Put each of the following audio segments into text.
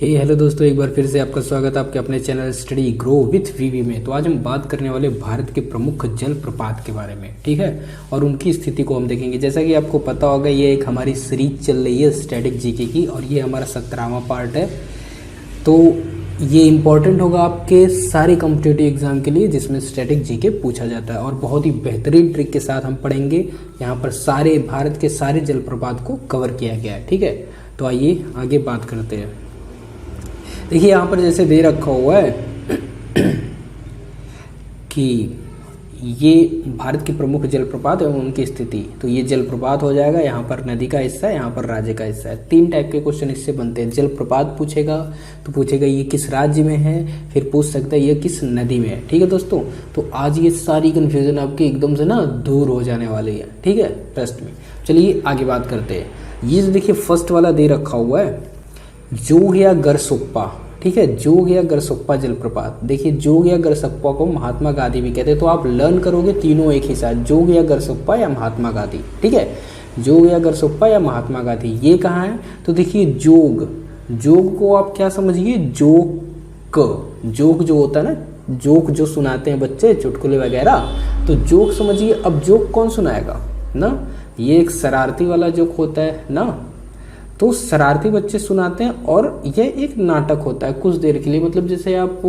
Hello दोस्तों, एक बार फिर से आपका स्वागत है आपके अपने चैनल स्टडी ग्रो विथ वीवी में। तो आज हम बात करने वाले भारत के प्रमुख जलप्रपात के बारे में, ठीक है, और उनकी स्थिति को हम देखेंगे। जैसा कि आपको पता होगा, ये एक हमारी सीरीज चल रही है स्टैटिक जीके की, और ये हमारा 17वां पार्ट है। तो ये इम्पॉर्टेंट होगा आपके सारे कॉम्पिटिटिव एग्जाम के लिए जिसमें स्टैटिक जीके पूछा जाता है, और बहुत ही बेहतरीन ट्रिक के साथ हम पढ़ेंगे। यहाँ पर सारे भारत के सारे जलप्रपात को कवर किया गया है, ठीक है। तो आइए आगे बात करते हैं। देखिए यहाँ पर जैसे दे रखा हुआ है कि ये भारत के प्रमुख जलप्रपात एवं उनकी स्थिति। तो ये जलप्रपात हो जाएगा, यहाँ पर नदी का हिस्सा है, यहाँ पर राज्य का हिस्सा है। 3 टाइप के क्वेश्चन इससे बनते हैं। जलप्रपात पूछेगा तो पूछेगा ये किस राज्य में है, फिर पूछ सकता है ये किस नदी में है, ठीक है दोस्तों। तो आज ये सारी कन्फ्यूजन आपकी एकदम से ना दूर हो जाने वाली है, ठीक है, ट्रस्ट में। चलिए आगे बात करते हैं। ये देखिए फर्स्ट वाला दे रखा हुआ है, जोग या गरसोप्पा, ठीक है, जोग या गरसोप्पा जलप्रपात। देखिए जोग या गरसोप्पा को महात्मा गांधी भी कहते हैं, तो आप लर्न करोगे तीनों एक ही साथ, जोग या गरसोप्पा या महात्मा गांधी, ठीक है, जोग या गरसोप्पा या महात्मा गांधी। ये कहाँ है? तो देखिए जोग, जोग को आप क्या समझिए, जोक, जोक जो होता है ना, जोक जो सुनाते हैं बच्चे चुटकुले वगैरह, तो जोक समझिए। अब जोक कौन सुनाएगा ना, ये एक शरारती वाला जोक होता है ना, तो शरारती बच्चे सुनाते हैं। और यह एक नाटक होता है कुछ देर के लिए, मतलब जैसे आप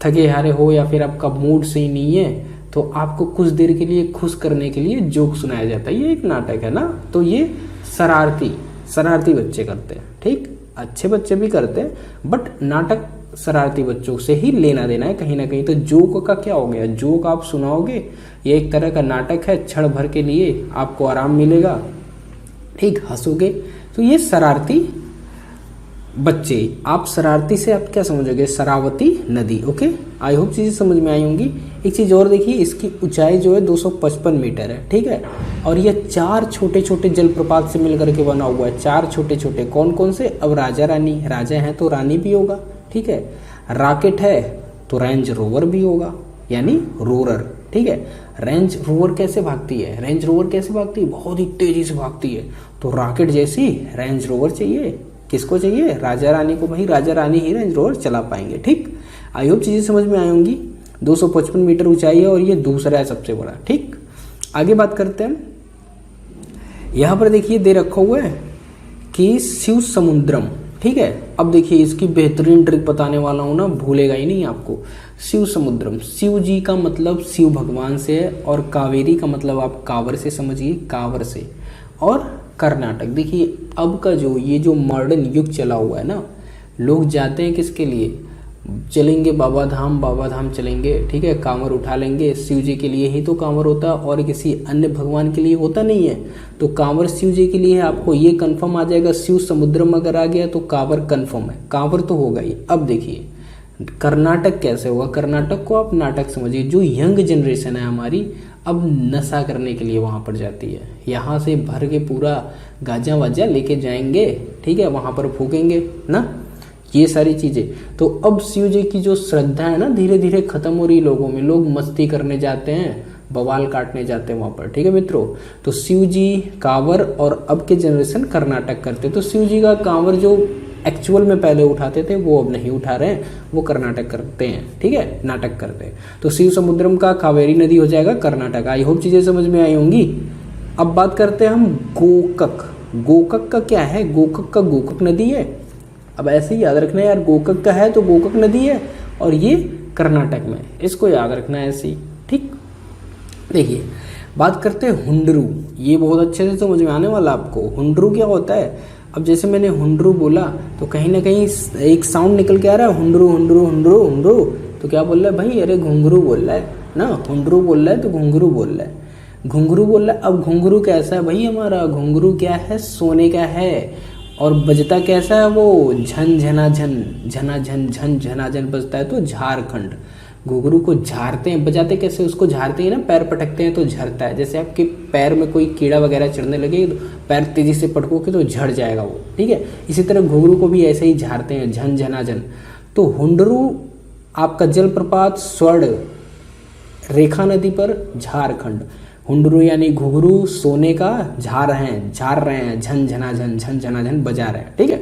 थके हारे हो या फिर आपका मूड सही नहीं है, तो आपको कुछ देर के लिए खुश करने के लिए जोक सुनाया जाता है। ये एक नाटक है ना, तो ये शरारती बच्चे करते हैं, ठीक। अच्छे बच्चे भी करते हैं, बट नाटक शरारती बच्चों से ही लेना देना है कहीं ना कहीं। तो जोक का क्या हो गया, जोक आप सुनाओगे, ये एक तरह का नाटक है, क्षण भर के लिए आपको आराम मिलेगा, ठीक, हंसोगे। तो ये शरारती बच्चे, आप शरारती से आप क्या समझोगे, शरावती नदी, ओके। आई होप चीज़ें समझ में आई होंगी। एक चीज़ और देखिए, इसकी ऊंचाई जो है 255 मीटर है, ठीक है, और ये 4 छोटे छोटे जलप्रपात से मिलकर के बना हुआ है। 4 छोटे छोटे, कौन कौन से? अब राजा रानी, राजा है तो रानी भी होगा, ठीक है, रॉकेट है तो रेंज रोवर भी होगा, यानी रोरर, ठीक है। रेंज रोवर कैसे भागती है, रेंज रोवर कैसे भागती है, बहुत ही तेजी से भागती है। तो रॉकेट जैसी रेंज रोवर चाहिए, किसको चाहिए? राजा रानी को। भाई राजा रानी ही रेंज रोवर चला पाएंगे, ठीक। आई होप चीजें समझ में आई होंगी। 255 मीटर ऊंचाई है और ये दूसरा है सबसे बड़ा, ठीक। आगे बात करते हैं। यहाँ पर देखिए दे रखा हुआ है कि शिव समुद्रम, ठीक है। अब देखिए इसकी बेहतरीन ट्रिक बताने वाला हूँ ना, भूलेगा ही नहीं आपको। शिव समुद्रम, शिव जी का मतलब शिव भगवान से है, और कावेरी का मतलब आप कांवर से समझिए, कांवर से। और कर्नाटक, देखिए अब का जो ये जो मॉडर्न युग चला हुआ है ना, लोग जाते हैं किसके लिए, चलेंगे बाबा धाम चलेंगे, ठीक है, कांवर उठा लेंगे, शिव जी के लिए ही तो कांवर होता है, और किसी अन्य भगवान के लिए होता नहीं है। तो कांवर शिव जी के लिए है, आपको ये कंफर्म आ जाएगा। शिव समुद्रम अगर आ गया तो कांवर कंफर्म है, कांवर तो होगा ही। अब देखिए कर्नाटक कैसे होगा, कर्नाटक को आप नाटक समझिए। जो यंग जनरेशन है हमारी, अब नशा करने के लिए वहाँ पर जाती है, यहाँ से भर के पूरा गाजा वाजा लेके जाएंगे, ठीक है, वहाँ पर फूकेंगे ना, ये सारी चीज़ें। तो अब शिव जी की जो श्रद्धा है ना, धीरे धीरे खत्म हो रही लोगों में। लोग मस्ती करने जाते हैं, बवाल काटने जाते हैं वहाँ पर, ठीक है मित्रों। तो शिव जी कांवर, और अब के जनरेशन कर्नाटक करते। तो शिव जी का कांवर जो एक्चुअल में पहले उठाते थे वो अब नहीं उठा रहे हैं, वो कर्नाटक करते हैं, ठीक है, नाटक करते हैं। तो शिव समुद्रम का कावेरी नदी हो जाएगा कर्नाटक। आई होप चीज़ें समझ में आई होंगी। अब बात करते हैं हम गोकक। गोकक का क्या है, गोकक का गोकक नदी है। अब ऐसे ही याद रखना है यार, गोकक का है तो गोकक नदी है, और ये कर्नाटक में, इसको याद रखना है ऐसे ही, ठीक। देखिए बात करते हैं हुंडरू। ये बहुत अच्छे से समझ में आने वाला आपको। हुंडरू क्या होता है? अब जैसे मैंने हुंडरू बोला तो कहीं ना कहीं एक साउंड निकल के आ रहा है, हुंडरू हुंडरू हुंडरू हुंडरू। तो क्या बोल रहा है भाई, अरे घुंघरू बोल रहा है ना, हुंडरू बोल रहा है तो घुंघरू बोल रहा है, घुंघरू बोल रहा है। अब घुंघरू कैसा है भाई हमारा, घुंघरू क्या है, सोने का है, और बजता कैसा है वो, झन झना झन, झना झन झन झना झन बजता है। तो झारखंड, घुंघरू को झारते हैं, बजाते कैसे, उसको झारते हैं ना, पैर पटकते हैं तो झरता है। जैसे आपके पैर में कोई कीड़ा वगैरह चढ़ने लगे तो पैर तेजी से पटकोगे तो झड़ जाएगा वो, ठीक है। इसी तरह घुंघरू को भी ऐसे ही झारते हैं, झन झना झन। तो हुंडरू आपका जलप्रपात स्वर्ण रेखा नदी पर, झारखंड। हुंडरू यानी घुघरू सोने का झार हैं, झार रहे हैं, झन झना झन, झन झना झन बजा रहे हैं, ठीक है।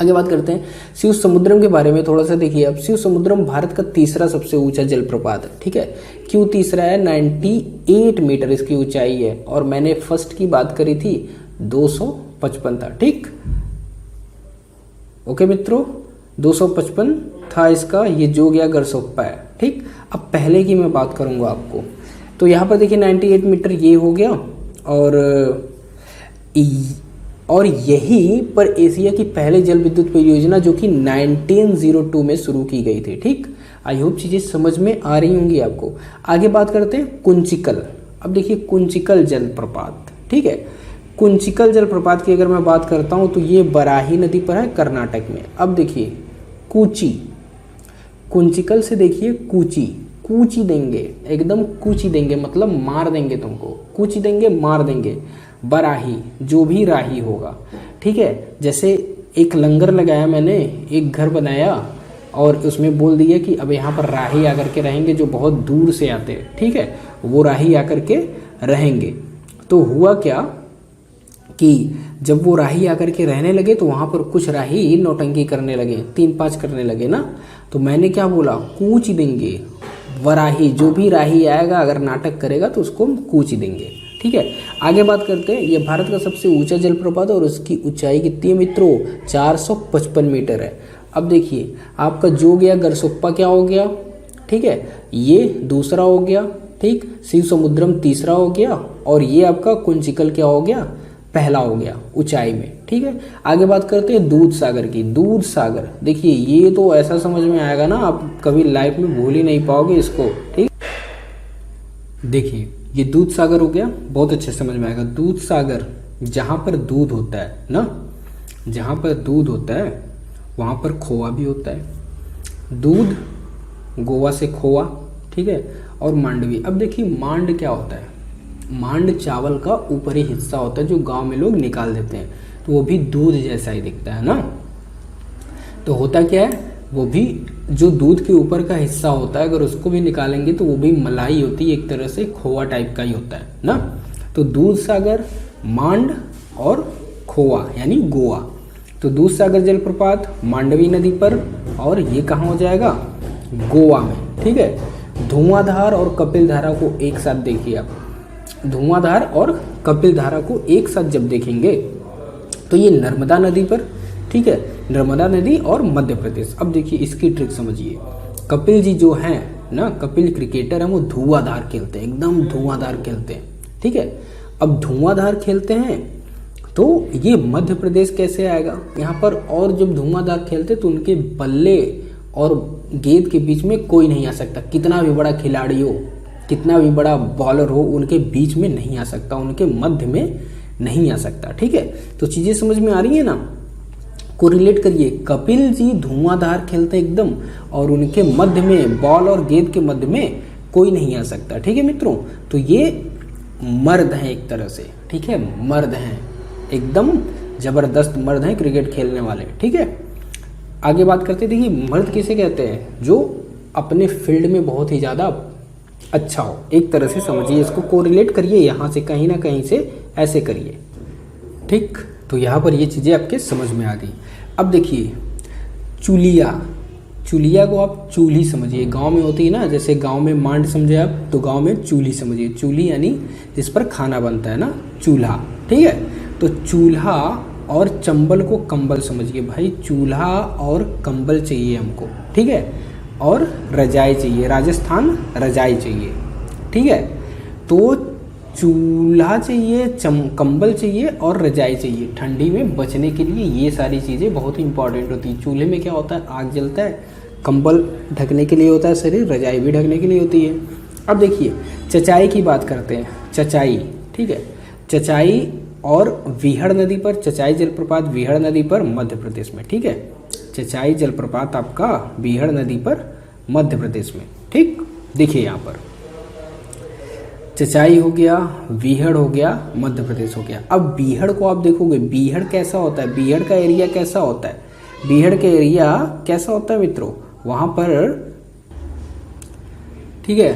आगे बात करते हैं शिव समुद्रम के बारे में थोड़ा सा देखिए। अब शिव समुद्रम भारत का तीसरा सबसे ऊंचा जलप्रपात है, ठीक है। क्यों तीसरा है? 98 मीटर इसकी ऊंचाई है, और मैंने फर्स्ट की बात करी थी 255 था, ठीक। ओके मित्रों, 255 था इसका, ये जो गया गरसोप्पा है, ठीक। अब पहले की मैं बात करूंगा आपको, तो यहाँ पर देखिए 98 मीटर ये हो गया, और यही पर एशिया की पहले जल विद्युत परियोजना जो कि 1902 में शुरू की गई थी, ठीक। आई होप चीजें समझ में आ रही होंगी आपको। आगे बात करते हैं कुंचिकल। अब देखिए कुंचिकल जलप्रपात, ठीक है। कुंचिकल जलप्रपात की अगर मैं बात करता हूं तो ये बराही नदी पर है, कर्नाटक में। अब देखिए कूची, कुंचिकल से देखिए कूची, कूची देंगे, एकदम कूची देंगे, मतलब मार देंगे तुमको, कूची देंगे, मार देंगे। बराही, जो भी राही होगा, ठीक है। जैसे एक लंगर लगाया मैंने, एक घर बनाया और उसमें बोल दिया कि अब यहाँ पर राही आकर के रहेंगे जो बहुत दूर से आते हैं, ठीक है, वो राही आकर के रहेंगे। तो हुआ क्या कि जब वो राही आकर के रहने लगे तो वहाँ पर कुछ राही नौटंकी करने लगे, 3-5 करने लगे ना। तो मैंने क्या बोला? कूच देंगे, वराही, जो भी राही आएगा अगर नाटक करेगा तो उसको हम कूच देंगे, ठीक है। आगे बात करते हैं, ये भारत का सबसे ऊंचा जलप्रपात है और उसकी ऊंचाई कितनी है मित्रों? 455 मीटर है। अब देखिए आपका जो गया गरसोप्पा क्या हो गया, ठीक है, ये दूसरा हो गया, ठीक। शिव समुद्रम तीसरा हो गया, और ये आपका कुंचिकल क्या हो गया? पहला हो गया ऊंचाई में, ठीक है। आगे बात करते हैं दूध सागर की। दूध सागर देखिए, ये तो ऐसा समझ में आएगा ना, आप कभी लाइफ में भूल ही नहीं पाओगे इसको, ठीक। देखिए ये दूध सागर हो गया, बहुत अच्छे समझ में आएगा। दूध सागर, जहाँ पर दूध होता है ना, जहाँ पर दूध होता है वहाँ पर खोआ भी होता है। दूध, गोवा से खोआ, ठीक है, और मांडवी। अब देखिए मांड क्या होता है? मांड चावल का ऊपरी हिस्सा होता है जो गांव में लोग निकाल देते हैं, तो वो भी दूध जैसा ही दिखता है ना। तो होता क्या है, वो भी जो दूध के ऊपर का हिस्सा होता है अगर उसको भी निकालेंगे तो वो भी मलाई होती है, एक तरह से खोआ टाइप का ही होता है ना। तो दूध सागर, मांड और खोआ यानी गोवा। तो दूध सागर जलप्रपात मांडवी नदी पर, और ये कहाँ हो जाएगा? गोवा में, ठीक है। धुआंधार और कपिलधारा को एक साथ देखिए आप, धुआंधार और कपिलधारा को एक साथ जब देखेंगे तो ये नर्मदा नदी पर, ठीक है, नर्मदा नदी और मध्य प्रदेश। अब देखिए इसकी ट्रिक समझिए। कपिल जी जो हैं ना, कपिल क्रिकेटर हैं, वो धुआंधार खेलते हैं, एकदम धुआंधार खेलते हैं, ठीक है। अब धुआंधार खेलते हैं तो ये मध्य प्रदेश कैसे आएगा यहाँ पर? और जब धुआंधार खेलते तो उनके बल्ले और गेंद के बीच में कोई नहीं आ सकता, कितना भी बड़ा खिलाड़ी हो, कितना भी बड़ा बॉलर हो, उनके बीच में नहीं आ सकता, उनके मध्य में नहीं आ सकता, ठीक है। तो चीजें समझ में आ रही है ना? को रिलेट करिए, कपिल जी धुआंधार खेलते एकदम, और उनके मध्य में, बॉल और गेंद के मध्य में कोई नहीं आ सकता, ठीक है मित्रों। तो ये मर्द हैं एक तरह से, ठीक है, मर्द हैं, एकदम जबरदस्त मर्द हैं क्रिकेट खेलने वाले, ठीक है। आगे बात करते, देखिए मर्द किसे कहते हैं? जो अपने फील्ड में बहुत ही ज़्यादा अच्छा हो, एक तरह से समझिए इसको, कोरिलेट करिए यहाँ से, कहीं ना कहीं से ऐसे करिए, ठीक। तो यहाँ पर ये चीज़ें आपके समझ में आ गई। अब देखिए चूलिया, चूलिया को आप चूल्ही समझिए, गांव में होती है ना, जैसे गांव में मांड समझे आप, तो गांव में चूल्ही समझिए। चूल्ही यानी जिस पर खाना बनता है ना, चूल्हा, ठीक है। तो चूल्हा और चंबल को कंबल समझिए भाई, चूल्हा और कंबल चाहिए हमको, ठीक है, और रजाई चाहिए, राजस्थान रजाई चाहिए, ठीक है। तो चूल्हा चाहिए, कंबल चाहिए और रजाई चाहिए ठंडी में बचने के लिए। ये सारी चीज़ें बहुत ही इंपॉर्टेंट होती है। चूल्हे में क्या होता है? आग जलता है, कंबल ढकने के लिए होता है शरीर, रजाई भी ढकने के लिए होती है। अब देखिए चचाई की बात करते हैं, चचाई, ठीक है, चचाई और वीहड़ नदी पर, चचाई जलप्रपात वीहड़ नदी पर मध्य प्रदेश में, ठीक है। चचाई जलप्रपात आपका वीहड़ नदी पर मध्य प्रदेश में, ठीक। देखिए यहाँ पर चचाई हो गया, वीहड़ हो गया, मध्य प्रदेश हो गया। अब बीहड़ को आप देखोगे, बीहड़ कैसा होता है? बीहड़ का एरिया कैसा होता है? बीहड़ का एरिया कैसा होता है मित्रों? वहां पर, ठीक है,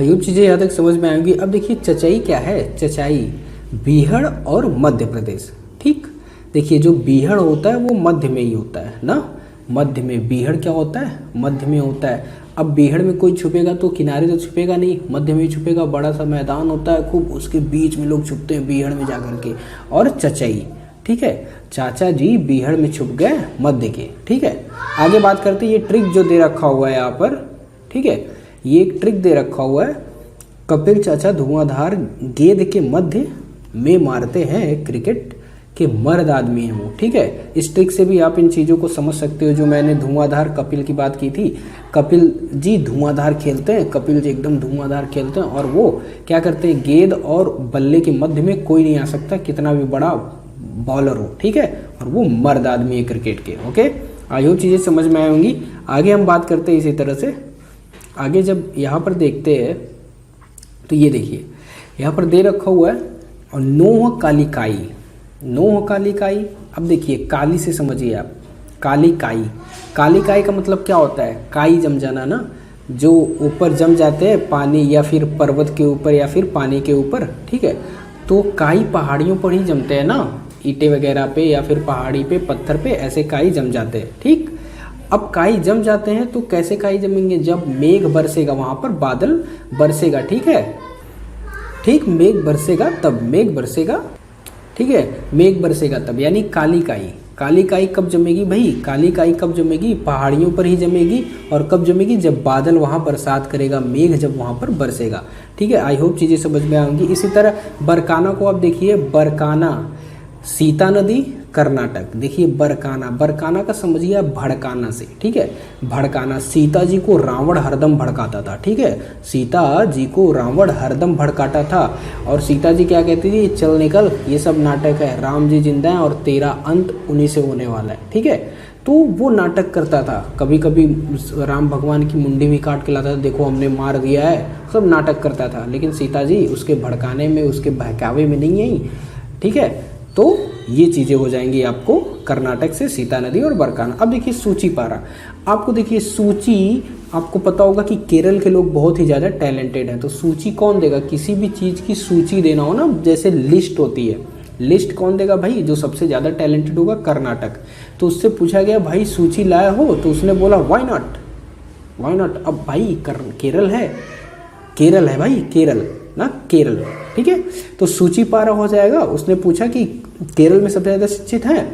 ये चीजें यहाँ तक समझ में आएंगी। अब देखिए चचाई क्या है? चचाई बीहड़ और मध्य प्रदेश, ठीक। देखिए जो बीहड़ होता है वो मध्य में ही होता है ना, मध्य में। बीहड़ क्या होता है, मध्य में होता है। अब बीहड़ में कोई छुपेगा तो किनारे तो छुपेगा नहीं, मध्य में ही छुपेगा। बड़ा सा मैदान होता है खूब, उसके बीच में लोग छुपते हैं बीहड़ में जाकर के। और चचई, ठीक है, चाचा जी बीहड़ में छुप गए मध्य के, ठीक है। आगे बात करते हैं, ये ट्रिक जो दे रखा हुआ है यहाँ पर, ठीक है, ये एक ट्रिक दे रखा हुआ है। कपिल चाचा धुआंधार गेंद के मध्य में मारते हैं क्रिकेट के मर्द आदमी हैं वो, ठीक है। इस ट्रिक से भी आप इन चीज़ों को समझ सकते हो। जो मैंने धुआंधार कपिल की बात की थी, कपिल जी धुआंधार खेलते हैं, कपिल जी एकदम धुआंधार खेलते हैं। और वो क्या करते हैं, गेंद और बल्ले के मध्य में कोई नहीं आ सकता, कितना भी बड़ा बॉलर हो, ठीक है। और वो मर्द आदमी है क्रिकेट के। ओके, आई होप चीज़ें समझ में आई होंगी। आगे हम बात करते हैं इसी तरह से। आगे जब यहाँ पर देखते हैं तो ये देखिए यहाँ पर दे रखा हुआ है और नोह काली काई, नोह काली काई। अब देखिए काली से समझिए आप, काली काई, काली काई का मतलब क्या होता है, काई जम जाना ना, जो ऊपर जम जाते हैं पानी या फिर पर्वत के ऊपर या फिर पानी के ऊपर, ठीक है। तो काई पहाड़ियों पर ही जमते हैं ना, ईंटें वगैरह पे या फिर पहाड़ी पे पत्थर पे ऐसे काई जम जाते हैं, ठीक। अब काई जम जाते हैं तो कैसे काई जमेंगे, जब मेघ बरसेगा, वहाँ पर बादल बरसेगा, ठीक है, ठीक, मेघ बरसेगा तब, मेघ बरसेगा, ठीक है, मेघ बरसेगा तब, यानी काली काई। काली काई कब जमेगी भाई, काली काई कब जमेगी, पहाड़ियों पर ही जमेगी। और कब जमेगी, जब बादल वहाँ बरसात करेगा, मेघ जब वहाँ पर बरसेगा, ठीक है। आई होप चीज़ें समझ में आएंगी। इसी तरह बरकाना को आप देखिए, बरकाना, सीता नदी कर्नाटक। देखिए बरकाना, बरकाना का समझिए आप भड़काना से, ठीक है, भड़काना। सीता जी को रावण हरदम भड़काता था, ठीक है, सीता जी को रावण हरदम भड़काता था। और सीता जी क्या कहती थी, चल निकल, ये सब नाटक है, राम जी जिंदा हैं और तेरा अंत उन्हीं से होने वाला है, ठीक है। तो वो नाटक करता था, कभी कभी राम भगवान की मुंडी भी काट के लाता था, देखो हमने मार दिया है, सब नाटक करता था। लेकिन सीता जी उसके भड़काने में, उसके बहकावे में नहीं आई, ठीक है। तो ये चीज़ें हो जाएंगी आपको कर्नाटक से, सीता नदी और बरकाना। अब देखिए सूची पारा, आपको देखिए सूची, आपको पता होगा कि केरल के लोग बहुत ही ज़्यादा टैलेंटेड हैं। तो सूची कौन देगा, किसी भी चीज़ की सूची देना हो ना, जैसे लिस्ट होती है, लिस्ट कौन देगा भाई, जो सबसे ज़्यादा टैलेंटेड होगा, कर्नाटक। तो उससे पूछा गया भाई सूची लाया हो, तो उसने बोला वाई नॉट, वाई नॉट। अब भाई केरल है, केरल है भाई, केरल ना, केरल, ठीक है। तो सूची पारा हो जाएगा। उसने पूछा कि केरल में सबसे ज़्यादा शिक्षित हैं,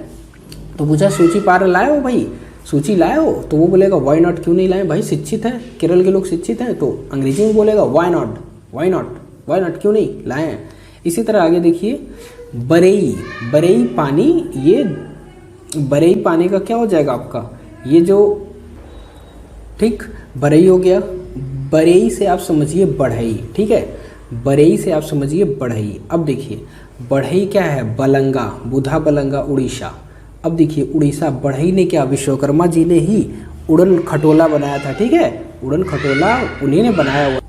तो पूछा सूची पारा लाए हो भाई, सूची लाए हो, तो वो बोलेगा वाई नॉट, क्यों नहीं लाए भाई, शिक्षित है, केरल के लोग शिक्षित हैं। तो अंग्रेजी में बोलेगा why not, why not, why not, क्यों नहीं लाए हैं। इसी तरह आगे देखिए बरेई, बरेई पानी, ये बरेई पानी का क्या हो जाएगा आपका, ये जो, ठीक, बरेई हो गया। बरेई से आप समझिए बढ़ई, ठीक है, बरेई से आप समझिए बढ़ई। अब देखिए बढ़ई क्या है, बलंगा, बुधा बलंगा, उड़ीसा। अब देखिए उड़ीसा, बढ़ई ने क्या, विश्वकर्मा जी ने ही उड़न खटोला बनाया था, ठीक है, उड़न खटोला उन्हीं ने बनाया हुआ,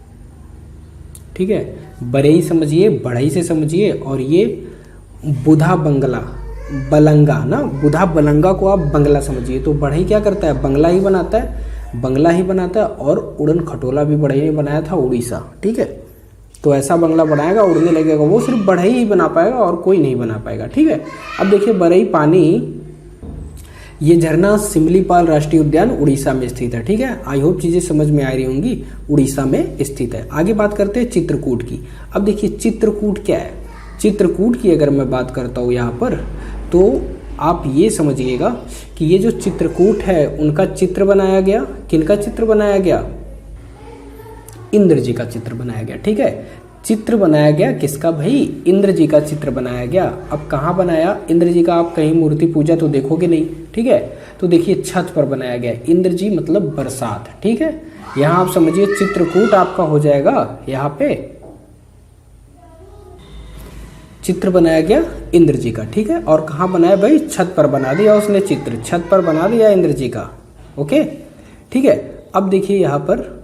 ठीक है। बरेई समझिए, बढ़ई से समझिए। और ये बुधा बंगला, बलंगा ना, बुधा बलंगा को आप बंगला समझिए। तो बढ़ई क्या करता है, बंगला ही बनाता है, बंगला ही बनाता है। और उड़न खटोला भी बढ़ई ने बनाया था, उड़ीसा, ठीक है। तो ऐसा बंगला बनाएगा, उड़ने लगेगा, वो सिर्फ बढ़ई ही बना पाएगा और कोई नहीं बना पाएगा, ठीक है। अब देखिए बरई पानी, ये झरना सिमलीपाल राष्ट्रीय उद्यान उड़ीसा में स्थित है, ठीक है। आई होप चीज़ें समझ में आ रही होंगी, उड़ीसा में स्थित है। आगे बात करते हैं चित्रकूट की। अब देखिए चित्रकूट क्या है, चित्रकूट की अगर मैं बात करता हूँ यहाँ पर, तो आप ये समझिएगा कि ये जो चित्रकूट है उनका चित्र बनाया गया, किनका चित्र बनाया गया, इंद्र जी का चित्र बनाया गया, ठीक है। चित्र बनाया गया किसका भाई, इंद्र जी का चित्र बनाया गया। अब कहाँ बनाया इंद्र जी का, आप कहीं मूर्ति पूजा तो देखोगे नहीं, ठीक है। तो देखिए छत पर बनाया गया, इंद्र जी मतलब बरसात, ठीक है। यहाँ आप समझिए चित्रकूट आपका हो जाएगा, यहाँ पे चित्र बनाया गया इंद्र जी का, ठीक है। और कहाँ बनाया भाई, छत पर बना दिया उसने चित्र, छत पर बना दिया इंद्र जी का, ओके, ठीक है। अब देखिए यहाँ पर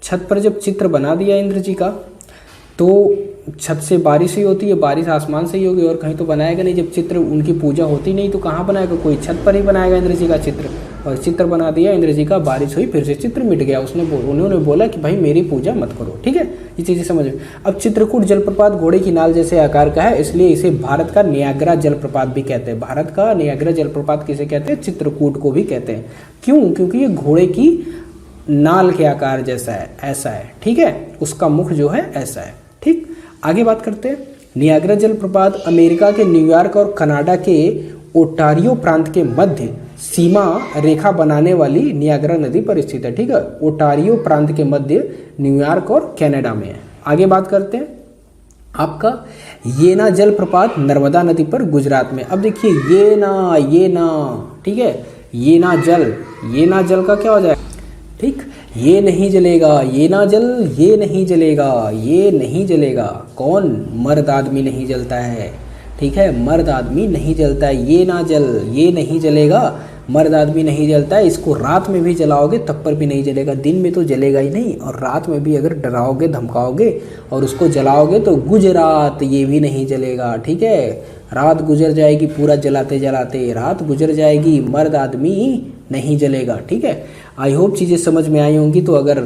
छत पर जब चित्र बना दिया इंद्र जी का, तो छत से बारिश ही होती है, बारिश आसमान से ही होगी, और कहीं तो बनाएगा नहीं। जब चित्र उनकी पूजा होती नहीं तो कहाँ बनाएगा, कोई छत पर ही बनाएगा इंद्र जी का चित्र, और चित्र बना दिया इंद्र जी का, बारिश हुई, फिर से चित्र मिट गया। उन्होंने बोला कि भाई मेरी पूजा मत करो। ठीक है, ये चीज़ें समझ में। अब चित्रकूट जलप्रपात घोड़े की नाल जैसे आकार का है, इसलिए इसे भारत का नियाग्रा जलप्रपात भी कहते हैं। भारत का नियाग्रा जलप्रपात किसे कहते हैं? चित्रकूट को भी कहते हैं। क्यों? क्योंकि ये घोड़े की नाल के आकार जैसा है, ऐसा है। ठीक है, उसका मुख जो है ऐसा है। ठीक, आगे बात करते हैं। नियाग्रा जलप्रपात अमेरिका के न्यूयॉर्क और कनाडा के ओटारियो प्रांत के मध्य सीमा रेखा बनाने वाली नियाग्रा नदी पर स्थित है। ठीक है, ओटारियो प्रांत के मध्य न्यूयॉर्क और कनाडा में है। आगे बात करते हैं आपका येना जलप्रपात नर्मदा नदी पर गुजरात में। अब देखिए येना, ठीक है, येना जल का क्या हो जाएगा? ठीक, ये नहीं जलेगा, येना जल, ये नहीं जलेगा। कौन? मर्द आदमी नहीं जलता है। ठीक है, मर्द आदमी नहीं जलता है। ये ना जल, ये नहीं जलेगा, मर्द आदमी नहीं जलता है। इसको रात में भी जलाओगे तब पर भी नहीं जलेगा, दिन में तो जलेगा ही नहीं, और रात में भी अगर डराओगे धमकाओगे और उसको जलाओगे तो गुजरात, ये भी नहीं जलेगा। ठीक है, रात गुजर जाएगी, पूरा जलाते जलाते रात गुजर जाएगी, मर्द आदमी नहीं जलेगा। ठीक है, आई होप चीज़ें समझ में आई होंगी। तो अगर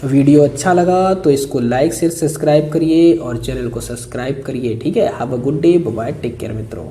वीडियो अच्छा लगा तो इसको लाइक शेयर सब्सक्राइब करिए और चैनल को सब्सक्राइब करिए। ठीक है, have a good day, bye, take care मित्रों।